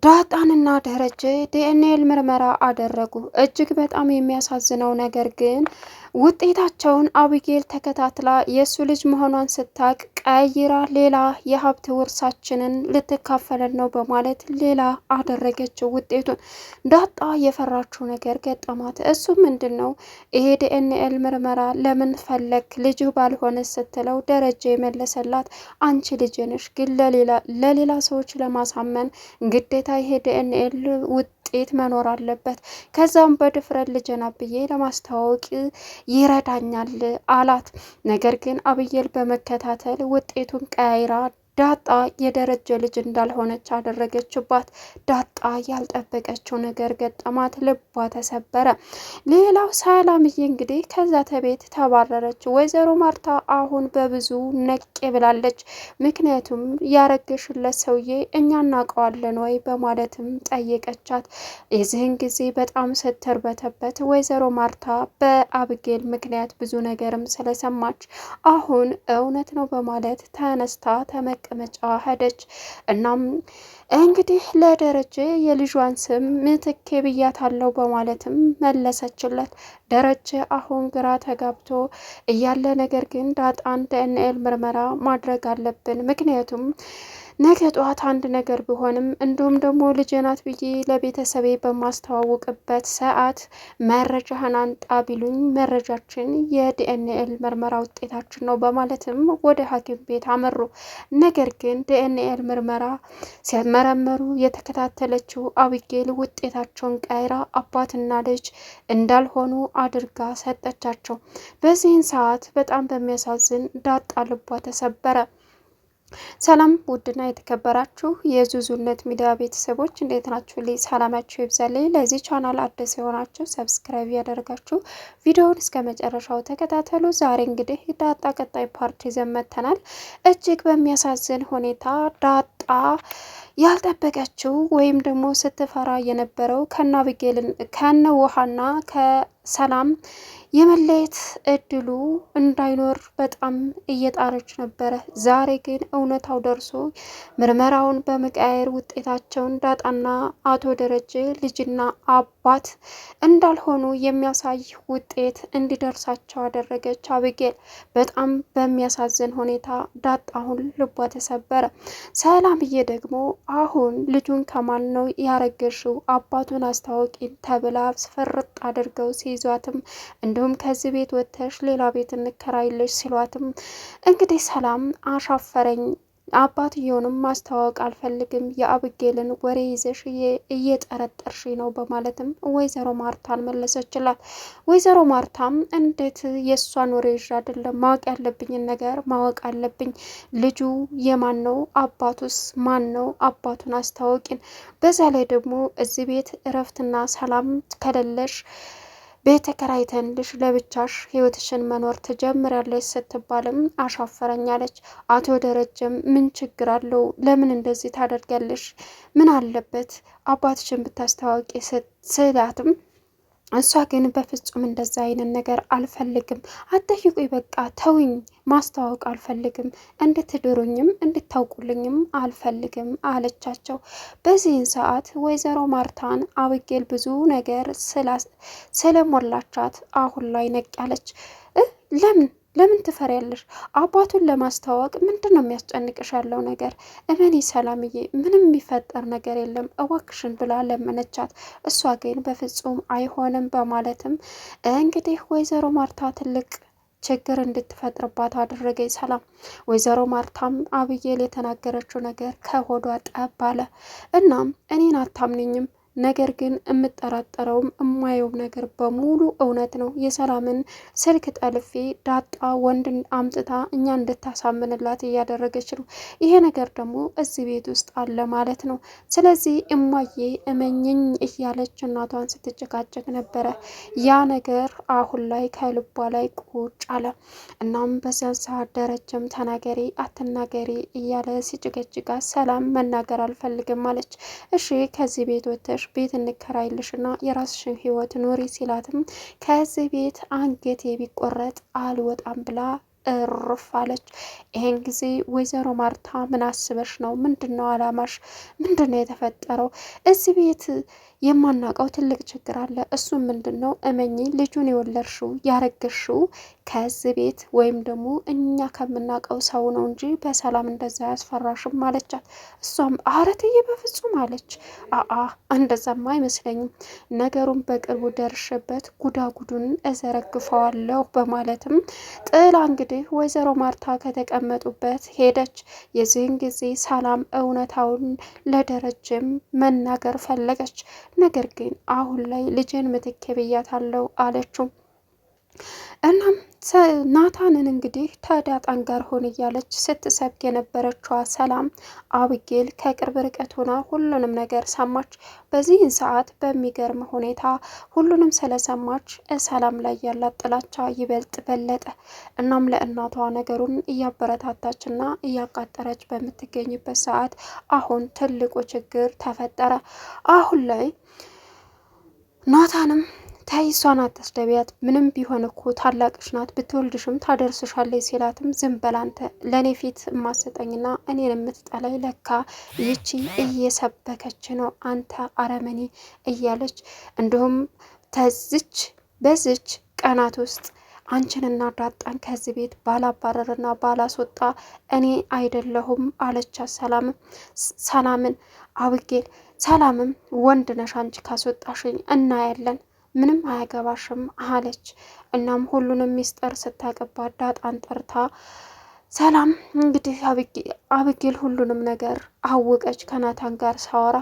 ዳጣንና ደረጀ ዲኤንኤ ምርመራ አደረጉ። እጅግ በጣም የሚያሳዝነው ነገር ግን ውጤታቸውን አቢጌል ተከታትላ የእሱ ልጅ መሆኗን ስታቅ ቀይራ ሌላ የሀብት ውርሳችንን ልትካፈለን ነው በማለት ሌላ አደረገችው። ውጤቱን ዳጣ የፈራችው ነገር ገጠማት። እሱ ምንድን ነው? ይሄ ዲኤንኤ ምርመራ ለምን ፈለግ ልጅህ ባልሆነ ስትለው ደረጀ የመለሰላት አንቺ ልጅ ነሽ፣ ግን ለሌላ ሰዎች ለማሳመን ግዴታ ይሄ ዲኤንኤ ውጤት መኖር አለበት። ከዛም በድፍረት ልጅና ብዬ ለማስተዋወቅ ይረዳኛል አላት። ነገር ግን አብየል በመከታተል ውጤቱን ቀያይራ ዳጣ የደረጀ ልጅ እንዳልሆነች አደረገችባት። ዳጣ ያልጠበቀችው ነገር ገጠማት፣ ልቧ ተሰበረ። ሌላው ሰላምዬ እንግዲህ ከዛ ተቤት ተባረረች። ወይዘሮ ማርታ አሁን በብዙ ነቄ ብላለች። ምክንያቱም ያረገሽለት ሰውዬ እኛ እናውቀዋለን ወይ በማለትም ጠየቀቻት። የዚህን ጊዜ በጣም ስትርበተበት ወይዘሮ ማርታ በአብጌል ምክንያት ብዙ ነገርም ስለሰማች አሁን እውነት ነው በማለት ተነስታ ተመቀመጫ ሄደች። እናም እንግዲህ ለደረጀ የልጇን ስም ምትኬ ብያታለሁ በማለትም መለሰችለት። ደረጀ አሁን ግራ ተጋብቶ እያለ ነገር ግን ዳጣን ዲኤንኤ ምርመራ ማድረግ አለብን፣ ምክንያቱም ነገ ጠዋት አንድ ነገር ቢሆንም እንዲሁም ደግሞ ልጄ ናት ብዬ ለቤተሰቤ በማስተዋወቅበት ሰዓት መረጃህን አንጣ ቢሉኝ መረጃችን የዲኤንኤ ምርመራ ውጤታችን ነው በማለትም ወደ ሐኪም ቤት አመሩ። ነገር ግን ዲኤንኤ ምርመራ ሲመረመሩ የተከታተለችው አቢጌል ውጤታቸውን ቀይራ አባትና ልጅ እንዳልሆኑ አድርጋ ሰጠቻቸው። በዚህን ሰዓት በጣም በሚያሳዝን ዳጣ ልቧ ተሰበረ። ሰላም ውድና የተከበራችሁ የዙዙነት ሚዲያ ቤተሰቦች እንዴት ናችሁ? ላይ ሰላማችሁ ይብዛልኝ። ለዚህ ቻናል አዲስ የሆናችሁ ሰብስክራይብ ያደርጋችሁ ቪዲዮውን እስከ መጨረሻው ተከታተሉ። ዛሬ እንግዲህ ዳጣ ቀጣይ ፓርት ይዘን መጥተናል። እጅግ በሚያሳዝን ሁኔታ ዳጣ ያልጠበቀችው ወይም ደግሞ ስትፈራ የነበረው ከነ አቢጌልን ከነ ውሃና ከሰላም የመለየት እድሉ እንዳይኖር በጣም እየጣረች ነበረ። ዛሬ ግን እውነታው ደርሶ ምርመራውን በመቀያየር ውጤታቸውን ዳጣና አቶ ደረጀ ልጅና አባት እንዳልሆኑ የሚያሳይ ውጤት እንዲደርሳቸው አደረገች አቢጌል። በጣም በሚያሳዝን ሁኔታ ዳጣ አሁን ልቧ ተሰበረ። ሰላምዬ ደግሞ አሁን ልጁን ከማን ነው ያረገሽው? አባቱን አስታወቂ ተብላ ፍርጥ አድርገው ሲይዟትም እንዲሁም ከዚህ ቤት ወጥተሽ ሌላ ቤት እንከራይልሽ ሲሏትም እንግዲህ ሰላም አሻፈረኝ፣ አባትየውንም ማስተዋወቅ አልፈልግም፣ የአብጌልን ወሬ ይዘሽ እየጠረጠርሽ ነው በማለትም ወይዘሮ ማርታን መለሰችላት። ወይዘሮ ማርታም እንዴት የእሷን ወሬ ይዤ አይደለም፣ ማወቅ ያለብኝን ነገር ማወቅ አለብኝ። ልጁ የማን ነው? አባቱስ ማን ነው? አባቱን አስታወቂን። በዛ ላይ ደግሞ እዚህ ቤት እረፍትና ሰላም ከሌለሽ ቤት ተከራይተንልሽ ለብቻሽ ህይወትሽን መኖር ትጀምራለች ስትባልም አሻፈረኛለች። አቶ ደረጀም ምን ችግር አለው? ለምን እንደዚህ ታደርጊያለሽ? ምን አለበት አባትሽን ብታስተዋወቂ ስላትም እሷ ግን በፍጹም እንደዛ አይነት ነገር አልፈልግም፣ አትጠይቁኝ፣ በቃ ተውኝ፣ ማስተዋወቅ አልፈልግም፣ እንድትድሩኝም እንድታውቁልኝም አልፈልግም አለቻቸው። በዚህን ሰዓት ወይዘሮ ማርታን አቢጌል ብዙ ነገር ስለሞላቻት አሁን ላይ ነቅ ያለች። ለምን ትፈሪያለሽ? አባቱን ለማስተዋወቅ ምንድን ነው የሚያስጨንቅሽ ያለው ነገር? እመኒ ሰላምዬ፣ ምንም የሚፈጠር ነገር የለም እባክሽን ብላ ለመነቻት። እሷ ግን በፍጹም አይሆንም በማለትም እንግዲህ ወይዘሮ ማርታ ትልቅ ችግር እንድትፈጥርባት አደረገኝ ሰላም። ወይዘሮ ማርታም አቢጌል የተናገረችው ነገር ከሆዷ ጠብ አለ። እናም እኔን አታምንኝም፣ ነገር ግን የምጠራጠረውም የማየውም ነገር በሙሉ እውነት ነው። የሰላምን ስልክ ጠልፌ ዳጣ ወንድን አምጥታ እኛ እንድታሳምንላት እያደረገች ነው። ይሄ ነገር ደግሞ እዚህ ቤት ውስጥ አለ ማለት ነው። ስለዚህ እማዬ እመኝኝ እያለች እናቷን ስትጨቃጨቅ ነበረ። ያ ነገር አሁን ላይ ከልቧ ላይ ቁጭ አለ። እናም በዚያን ሰዓት ደረጀም ተናገሪ አትናገሪ እያለ ሲጭቀጭቃት ሰላም መናገር አልፈልግም አለች። እሺ ከዚህ ቤት ወጥተሽ ቤት እንከራይልሽና የራስሽን ህይወት ኑሪ ሲላትም ከዚህ ቤት አንገቴ ቢቆረጥ አልወጣም ብላ እርፍ አለች። ይሄን ጊዜ ወይዘሮ ማርታ ምን አስበሽ ነው? ምንድን ነው አላማሽ? ምንድን ነው የተፈጠረው? እዚህ ቤት የማናውቀው ትልቅ ችግር አለ። እሱም ምንድን ነው? እመኚ፣ ልጁን የወለድሽው ያረገሽው ከዚህ ቤት ወይም ደግሞ እኛ ከምናውቀው ሰው ነው እንጂ በሰላም እንደዛ ያስፈራሽም አለቻት። እሷም አረትዬ በፍጹም አለች። እንደዛማ አይመስለኝም፣ ነገሩን በቅርቡ ደርሽበት ጉዳጉዱን እዘረግፈዋለሁ በማለትም ጥላ እንግዲህ ወይዘሮ ማርታ ከተቀመጡበት ሄደች። የዚህን ጊዜ ሰላም እውነታውን ለደረጀም መናገር ፈለገች። ነገር ግን አሁን ላይ ልጄን ምትኬ ብያታለሁ አለችው። እናም ናታንን እንግዲህ ከዳጣን ጋር ሆን እያለች ስትሰብክ የነበረችዋ ሰላም አብጌል ከቅርብ ርቀት ሆና ሁሉንም ነገር ሰማች። በዚህን ሰዓት በሚገርም ሁኔታ ሁሉንም ስለሰማች ሰላም ላይ ያላት ጥላቻ ይበልጥ በለጠ። እናም ለእናቷ ነገሩን እያበረታታችና እያቃጠረች በምትገኝበት ሰዓት አሁን ትልቁ ችግር ተፈጠረ። አሁን ላይ ናታንም ተይ እሷን አታስደቢያት፣ ምንም ቢሆን እኮ ታላቅሽ ናት፣ ብትወልድሽም ታደርስሻለች ሲላትም ዝም በል አንተ ለእኔ ፊት የማሰጠኝና እኔን የምትጠላይ ለካ ይቺ እየሰበከች ነው አንተ አረመኔ እያለች እንዲሁም በዝች ቀናት ውስጥ አንቺንና ዳጣን ከዚህ ቤት ባላባረርና ባላስወጣ እኔ አይደለሁም አለቻት። ሰላምን አብጌል ሰላምም ወንድ ነሽ አንቺ ካስወጣሽኝ እናያለን፣ ምንም አያገባሽም አለች። እናም ሁሉንም ሚስጥር ስታቀባት ዳጣን ጠርታ ሰላም እንግዲህ አብጌል ሁሉንም ነገር አወቀች ከናታን ጋር ሳወራ።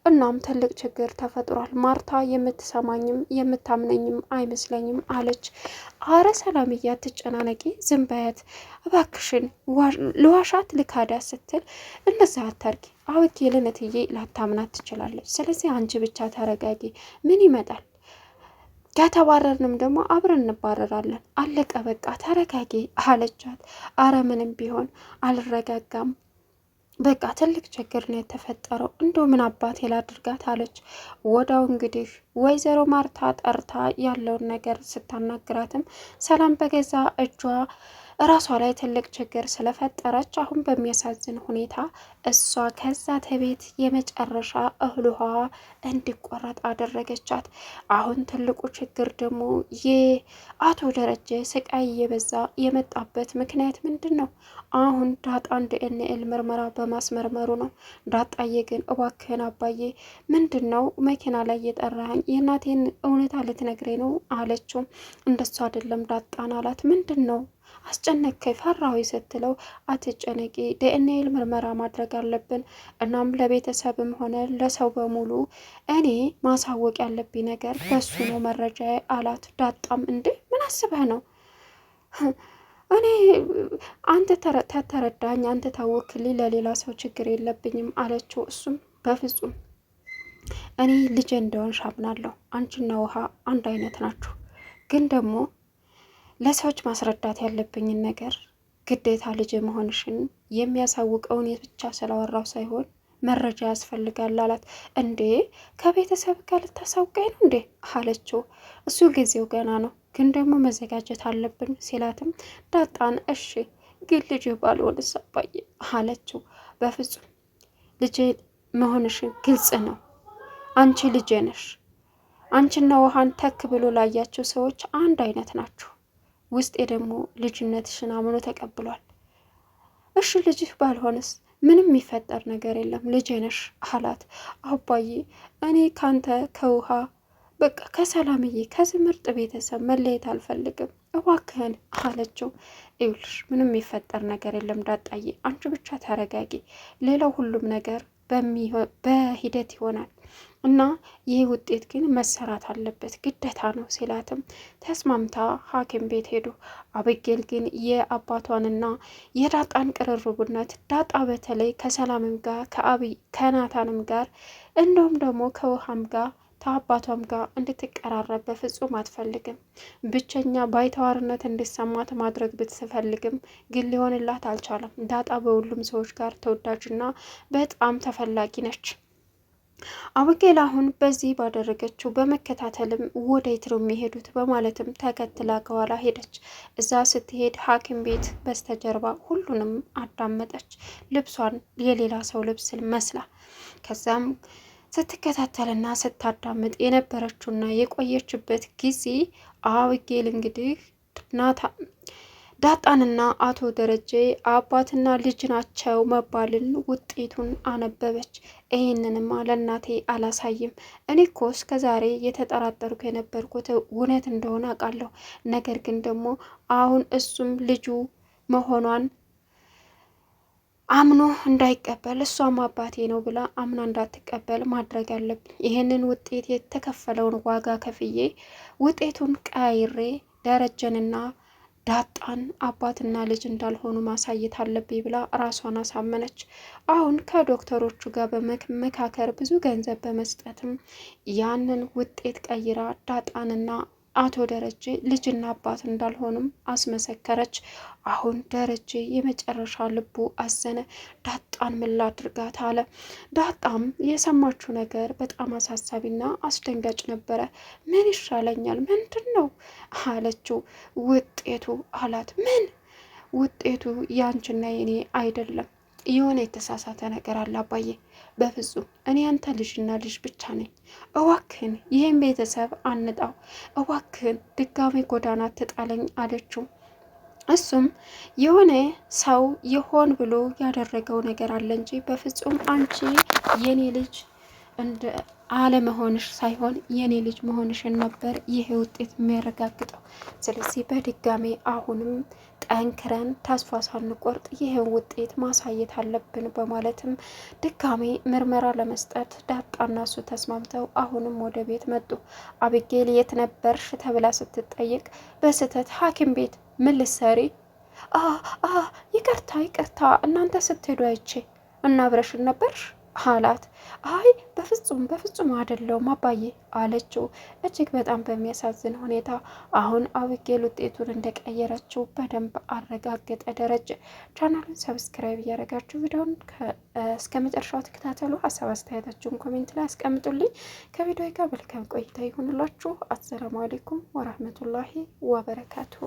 እናም ትልቅ ችግር ተፈጥሯል፣ ማርታ የምትሰማኝም የምታምነኝም አይመስለኝም አለች። አረ ሰላምዬ አትጨናነቂ፣ ዝም በያት እባክሽን፣ ልዋሻት ልካዳት ስትል እንደዛ አታርጊ፣ አብጌልን እትዬ ላታምናት ትችላለች። ስለዚህ አንቺ ብቻ ተረጋጊ፣ ምን ይመጣል? ከተባረርንም ደግሞ አብረን እንባረራለን፣ አለቀ በቃ ተረጋጊ አለቻት። አረ ምንም ቢሆን አልረጋጋም፣ በቃ ትልቅ ችግር ነው የተፈጠረው፣ እንዶ ምን አባቴ ላድርጋት አለች። ወዳው እንግዲህ ወይዘሮ ማርታ ጠርታ ያለውን ነገር ስታናግራትም ሰላም በገዛ እጇ ራሷ ላይ ትልቅ ችግር ስለፈጠረች አሁን በሚያሳዝን ሁኔታ እሷ ከዛ ተቤት የመጨረሻ እህልዋ እንዲቆረጥ አደረገቻት። አሁን ትልቁ ችግር ደግሞ የአቶ ደረጀ ስቃይ እየበዛ የመጣበት ምክንያት ምንድን ነው? አሁን ዳጣን ዲኤንኤ ምርመራ በማስመርመሩ ነው። ዳጣዬ ግን እባክህን አባዬ ምንድን ነው መኪና ላይ የጠራኸኝ? የእናቴን እውነታ ልትነግሬ ነው አለችው። እንደሱ አይደለም ዳጣን አላት። ምንድን ነው አስጨነቀኝ ፈራዊ ስትለው አትጨነቂ፣ ዲኤንኤ ምርመራ ማድረግ አለብን። እናም ለቤተሰብም ሆነ ለሰው በሙሉ እኔ ማሳወቅ ያለብኝ ነገር በሱ ነው መረጃ አላት። ዳጣም እንዴ ምን አስበህ ነው? እኔ አንተ ተረዳኝ፣ አንተ ታወክልኝ፣ ለሌላ ሰው ችግር የለብኝም አለችው። እሱም በፍጹም እኔ ልጄ እንደሆንሽ አምናለሁ፣ አንቺና ውሃ አንድ አይነት ናችሁ፣ ግን ደግሞ ለሰዎች ማስረዳት ያለብኝን ነገር ግዴታ ልጅ መሆንሽን የሚያሳውቀውን ብቻ ስላወራው ሳይሆን መረጃ ያስፈልጋል አላት። እንዴ ከቤተሰብ ጋር ልታሳውቀኝ ነው እንዴ አለችው። እሱ ጊዜው ገና ነው፣ ግን ደግሞ መዘጋጀት አለብን ሲላትም ዳጣን እሺ ግን ልጅ ባልሆንስ አባዬ አለችው። በፍጹም ልጅ መሆንሽን ግልጽ ነው፣ አንቺ ልጄ ነሽ። አንቺና ውሃን ተክ ብሎ ላያቸው ሰዎች አንድ አይነት ናችሁ። ውስጤ ደግሞ ልጅነትሽን አምኖ ተቀብሏል። እሺ ልጅህ ባልሆንስ? ምንም የሚፈጠር ነገር የለም ልጄ ነሽ አላት። አባዬ እኔ ካንተ ከውሃ በቃ ከሰላምዬ ከዚህ ምርጥ ቤተሰብ መለየት አልፈልግም እባክህን አለችው። ይኸውልሽ ምንም የሚፈጠር ነገር የለም ዳጣዬ፣ አንቺ ብቻ ተረጋጊ፣ ሌላው ሁሉም ነገር በሂደት ይሆናል እና ይህ ውጤት ግን መሰራት አለበት ግዴታ ነው ሲላትም ተስማምታ ሐኪም ቤት ሄዱ። አብጌል ግን የአባቷንና የዳጣን ቅርርቡነት ዳጣ በተለይ ከሰላምም ጋር ከናታንም ጋር እንዲሁም ደግሞ ከውሃም ጋር ከአባቷም ጋር እንድትቀራረብ በፍጹም አትፈልግም። ብቸኛ ባይተዋርነት እንዲሰማት ማድረግ ብትፈልግም ግን ሊሆንላት አልቻለም። ዳጣ በሁሉም ሰዎች ጋር ተወዳጅና በጣም ተፈላጊ ነች። አቢጌል አሁን በዚህ ባደረገችው በመከታተልም ወዴት ነው የሚሄዱት በማለትም ተከትላ ከኋላ ሄደች። እዛ ስትሄድ ሐኪም ቤት በስተጀርባ ሁሉንም አዳመጠች። ልብሷን የሌላ ሰው ልብስ መስላ ከዛም ስትከታተልና ስታዳምጥ የነበረችውና የቆየችበት ጊዜ አቢጌል እንግዲህ ዳጣንና አቶ ደረጀ አባትና ልጅ ናቸው መባልን ውጤቱን አነበበች። ይህንንማ ለእናቴ አላሳይም። እኔ እኮ እስከዛሬ የተጠራጠርኩ የነበርኩት እውነት እንደሆነ አውቃለሁ። ነገር ግን ደግሞ አሁን እሱም ልጁ መሆኗን አምኖ እንዳይቀበል እሷም አባቴ ነው ብላ አምና እንዳትቀበል ማድረግ አለብኝ። ይህንን ውጤት የተከፈለውን ዋጋ ከፍዬ ውጤቱን ቀያይሬ ደረጀንና ዳጣን አባትና ልጅ እንዳልሆኑ ማሳየት አለብኝ ብላ ራሷን አሳመነች። አሁን ከዶክተሮቹ ጋር በመመካከር ብዙ ገንዘብ በመስጠትም ያንን ውጤት ቀይራ ዳጣንና አቶ ደረጀ ልጅና አባት እንዳልሆኑም አስመሰከረች። አሁን ደረጀ የመጨረሻ ልቡ አዘነ። ዳጣን ምን ላድርጋት አለ። ዳጣም የሰማችው ነገር በጣም አሳሳቢና አስደንጋጭ ነበረ። ምን ይሻለኛል? ምንድን ነው አለችው። ውጤቱ አላት። ምን ውጤቱ? ያንቺና የኔ አይደለም። የሆነ የተሳሳተ ነገር አለ አባዬ። በፍጹም እኔ አንተ ልጅና ልጅ ብቻ ነኝ። እዋክህን ይህን ቤተሰብ አንጣው፣ እዋክህን ድጋሜ ጎዳና ትጣለኝ አለችው። እሱም የሆነ ሰው ይሆን ብሎ ያደረገው ነገር አለ እንጂ በፍጹም አንቺ የኔ ልጅ እንደ አለመሆንሽ ሳይሆን የኔ ልጅ መሆንሽን ነበር ይህ ውጤት የሚያረጋግጠው። ስለዚህ በድጋሜ አሁንም ጠንክረን ተስፋ ሳንቆርጥ ይህን ውጤት ማሳየት አለብን በማለትም ድጋሜ ምርመራ ለመስጠት ዳጣና እሱ ተስማምተው አሁንም ወደ ቤት መጡ። አቢጌል የት ነበርሽ ተብላ ስትጠይቅ በስህተት ሐኪም ቤት። ምን ልትሰሪ? ይቅርታ እናንተ ስትሄዱ አይቼ እና አብረሽን ነበርሽ አላት። አይ በፍጹም አይደለሁም አባዬ አለችው። እጅግ በጣም በሚያሳዝን ሁኔታ አሁን አቢጌል ውጤቱን እንደቀየረችው በደንብ አረጋገጠ ደረጀ። ቻናሉን ሰብስክራይብ እያደረጋችሁ ቪዲዮውን እስከ መጨረሻው ተከታተሉ። ሀሳብ አስተያየታችሁን ኮሜንት ላይ አስቀምጡልኝ። ከቪዲዮ ጋር መልካም ቆይታ ይሁንላችሁ። አሰላሙ አሌይኩም ወራህመቱላሂ ወበረካቱሁ።